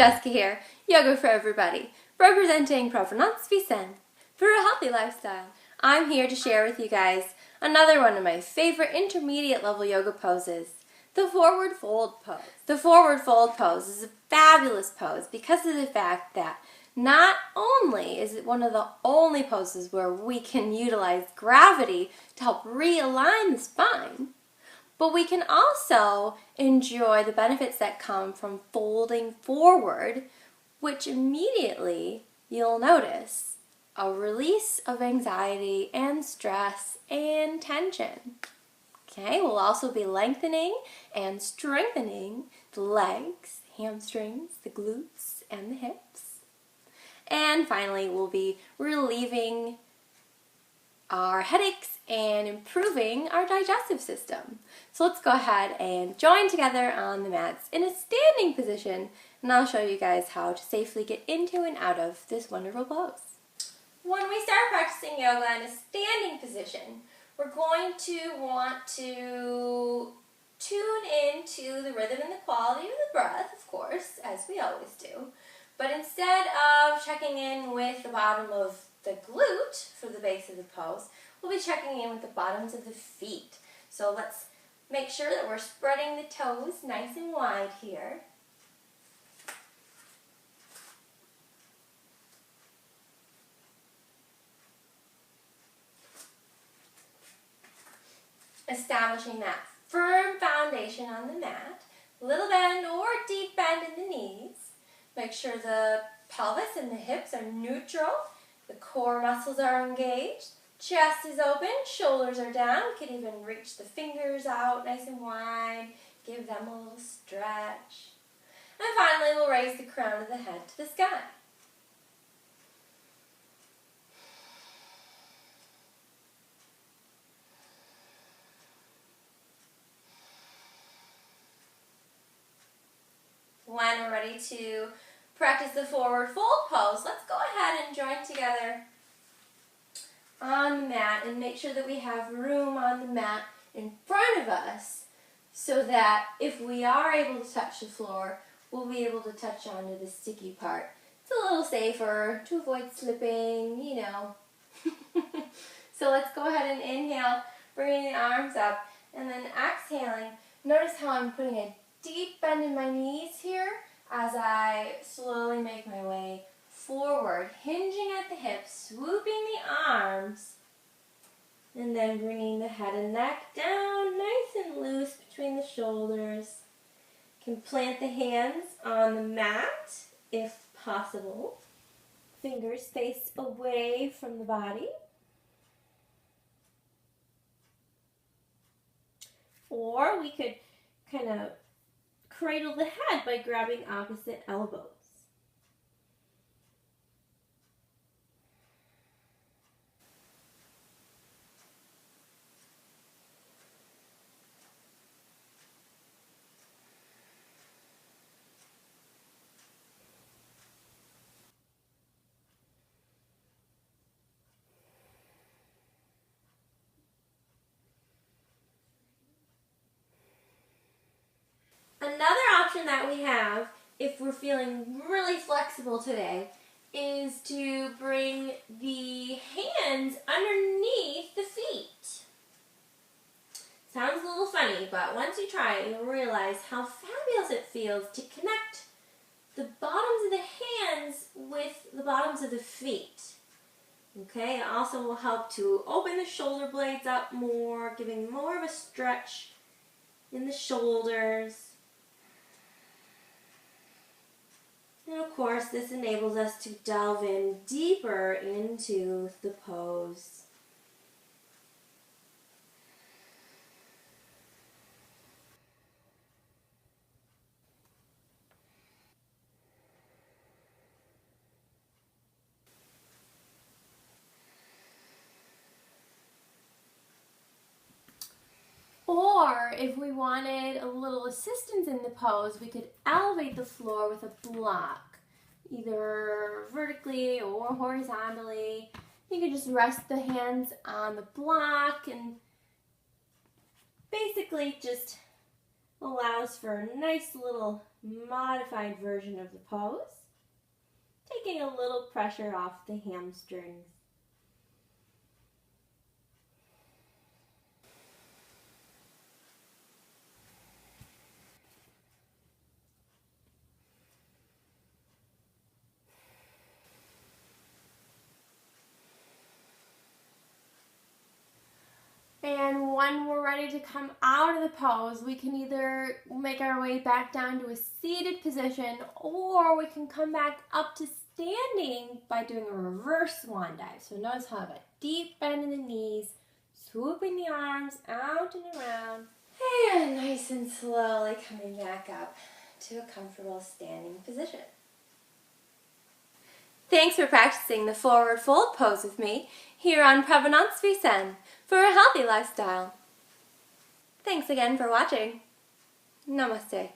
Jessica here, Yoga for Everybody, representing Provenance Vie Saine for a healthy lifestyle. I'm here to share with you guys another one of my favorite intermediate level yoga poses, the forward fold pose. The forward fold pose is a fabulous pose because of the fact that not only is it one of the only poses where we can utilize gravity to help realign the spine, but we can also enjoy the benefits that come from folding forward, which immediately you'll notice a release of anxiety and stress and tension. Okay, we'll also be lengthening and strengthening the legs, hamstrings, the glutes, and the hips. And finally, we'll be relieving our headaches and improving our digestive system. So let's go ahead and join together on the mats in a standing position, and I'll show you guys how to safely get into and out of this wonderful pose. When we start practicing yoga in a standing position, we're going to want to tune into the rhythm and the quality of the breath, of course, as we always do. But instead of checking in with the bottom of the glute for the base of the pose, we'll be checking in with the bottoms of the feet. So let's make sure that we're spreading the toes nice and wide here. Establishing that firm foundation on the mat. Little bend or deep bend in the knees. Make sure the pelvis and the hips are neutral. The core muscles are engaged. Chest is open, shoulders are down. We can even reach the fingers out nice and wide. Give them a little stretch. And finally, we'll raise the crown of the head to the sky. When we're ready to practice the forward fold pose, let's go ahead and join together on the mat and make sure that we have room on the mat in front of us so that if we are able to touch the floor, we'll be able to touch onto the sticky part. It's a little safer to avoid slipping, you know. So let's go ahead and inhale, bringing the arms up, and then exhaling. Notice how I'm putting a deep bend in my knees here as I slowly make my way forward, hinging at the hips, swooping the arms, and then bringing the head and neck down nice and loose between the shoulders. You can plant the hands on the mat if possible. Fingers face away from the body. Or we could kind of cradle the head by grabbing opposite elbows. Another option that we have, if we're feeling really flexible today, is to bring the hands underneath the feet. Sounds a little funny, but once you try it, you'll realize how fabulous it feels to connect the bottoms of the hands with the bottoms of the feet. Okay, it also will help to open the shoulder blades up more, giving more of a stretch in the shoulders. And of course, this enables us to delve in deeper into the pose. Or if we wanted a little assistance in the pose, we could elevate the floor with a block, either vertically or horizontally. You can just rest the hands on the block and basically just allows for a nice little modified version of the pose, taking a little pressure off the hamstrings. And when we're ready to come out of the pose, we can either make our way back down to a seated position, or we can come back up to standing by doing a reverse swan dive. So notice how I have a deep bend in the knees, swooping the arms out and around, and nice and slowly coming back up to a comfortable standing position. Thanks for practicing the forward fold pose with me here on Provenance Vie Saine for a healthy lifestyle. Thanks again for watching. Namaste.